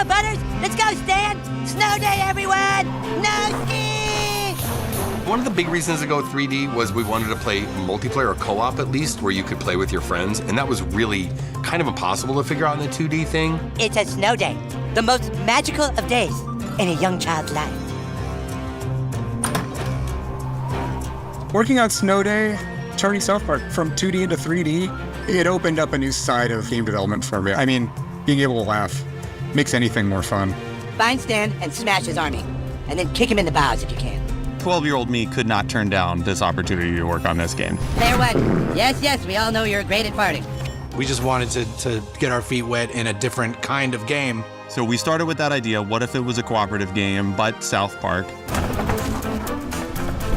on, Butters! Let's go, Stan! Snow day, everyone! No ski! One of the big reasons to go 3D was we wanted to play multiplayer or co-op at least, where you could play with your friends, and that was really kind of impossible to figure out in the 2D thing. It's a snow day, the most magical of days in a young child's life. Working on Snow Day, turning South Park from 2D into 3D, it opened up a new side of game development for me. I mean, being able to laugh makes anything more fun. Find Stan and smash his army, and then kick him in the bows if you can. 12-year-old me could not turn down this opportunity to work on this game. Player one, yes, we all know you're great at farting. We just wanted to get our feet wet in a different kind of game. So we started with that idea, what if it was a cooperative game, but South Park?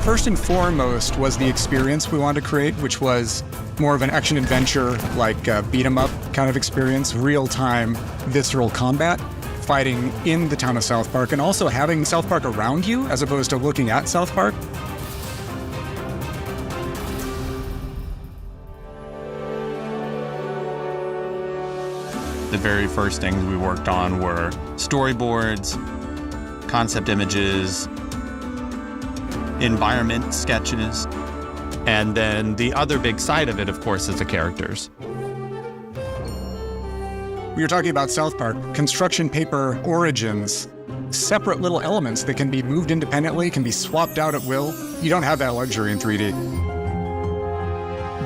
First and foremost was the experience we wanted to create, which was more of an action-adventure, like beat-em-up kind of experience, real-time, visceral combat, fighting in the town of South Park, and also having South Park around you as opposed to looking at South Park. The very first things we worked on were storyboards, concept images, environment sketches, and then the other big side of it, of course, is the characters. We were talking about South Park, construction paper origins, separate little elements that can be moved independently, can be swapped out at will. You don't have that luxury in 3D.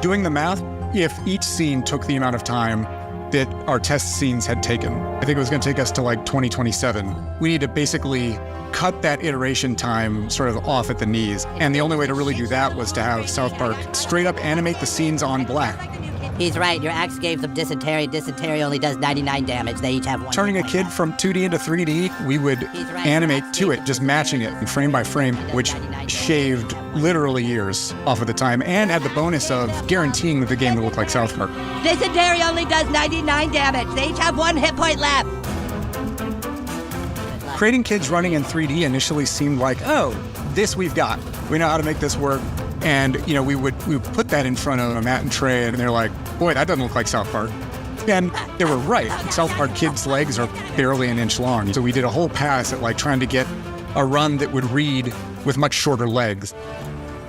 Doing the math, if each scene took the amount of time that our test scenes had taken, I think it was going to take us to like 2027. We need to basically cut that iteration time sort of off at the knees. And the only way to really do that was to have South Park straight up animate the scenes on black. He's right, your axe gave them dysentery. Dysentery only does 99 damage. They each have one. Turning a kid from 2D into 3D, we would animate to it, just matching it frame by frame, which shaved literally years off of the time and had the bonus of guaranteeing that the game would look like South Park. Dysentery only does 99 damage. They each have 1 hit point left. Creating kids running in 3D initially seemed like, oh, this we've got. We know how to make this work. And, you know, we would put that in front of Matt and Trey, and they're like, boy, that doesn't look like South Park. And they were right. South Park kids' legs are barely an inch long. So we did a whole pass at like trying to get a run that would read with much shorter legs.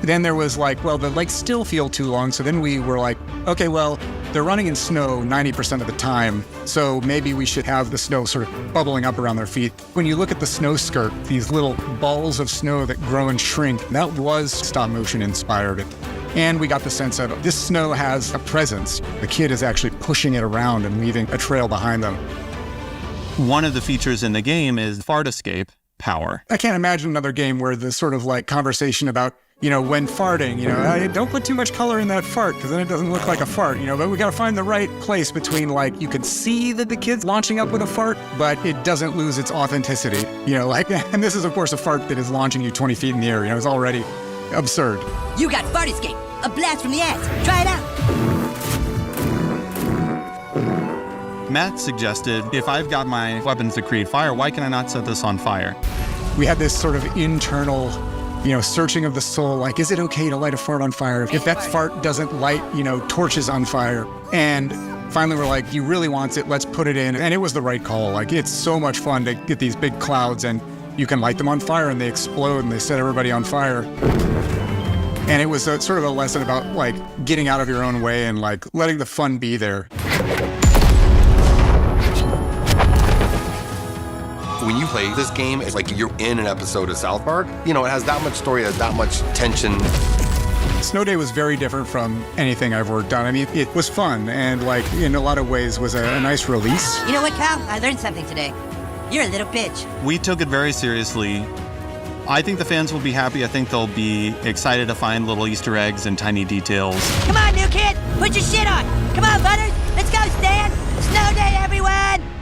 Then there was like, well, the legs still feel too long. So then we were like, okay, well, they're running in snow 90% of the time. So maybe we should have the snow sort of bubbling up around their feet. When you look at the snow skirt, these little balls of snow that grow and shrink, that was stop motion inspired. And we got the sense of this snow has a presence. The kid is actually pushing it around and leaving a trail behind them. One of the features in the game is fart escape power. I can't imagine another game where the sort of like conversation about, you know, when farting, you know, hey, don't put too much color in that fart because then it doesn't look like a fart, you know, but we got to find the right place between like, you can see that the kid's launching up with a fart, but it doesn't lose its authenticity, you know, like, and this is of course a fart that is launching you 20 feet in the air, you know, it's already absurd. You got fart escape, a blast from the ass. Try it out. Matt suggested, if I've got my weapons that create fire, why can I not set this on fire? We had this sort of internal, you know, searching of the soul, like, is it okay to light a fart on fire? If that fart doesn't light, you know, torches on fire. And finally we're like, he really wants it, let's put it in. And it was the right call. Like, it's so much fun to get these big clouds and you can light them on fire and they explode and they set everybody on fire. And it was sort of a lesson about like getting out of your own way and like letting the fun be there. When you play this game, it's like you're in an episode of South Park. You know, it has that much story, it has that much tension. Snow Day was very different from anything I've worked on. I mean, it was fun and like in a lot of ways was a nice release. You know what, Kyle? I learned something today. You're a little bitch. We took it very seriously. I think the fans will be happy. I think they'll be excited to find little Easter eggs and tiny details. Come on, new kid, put your shit on. Come on, Butters, let's go, Stan. Snow Day, everyone.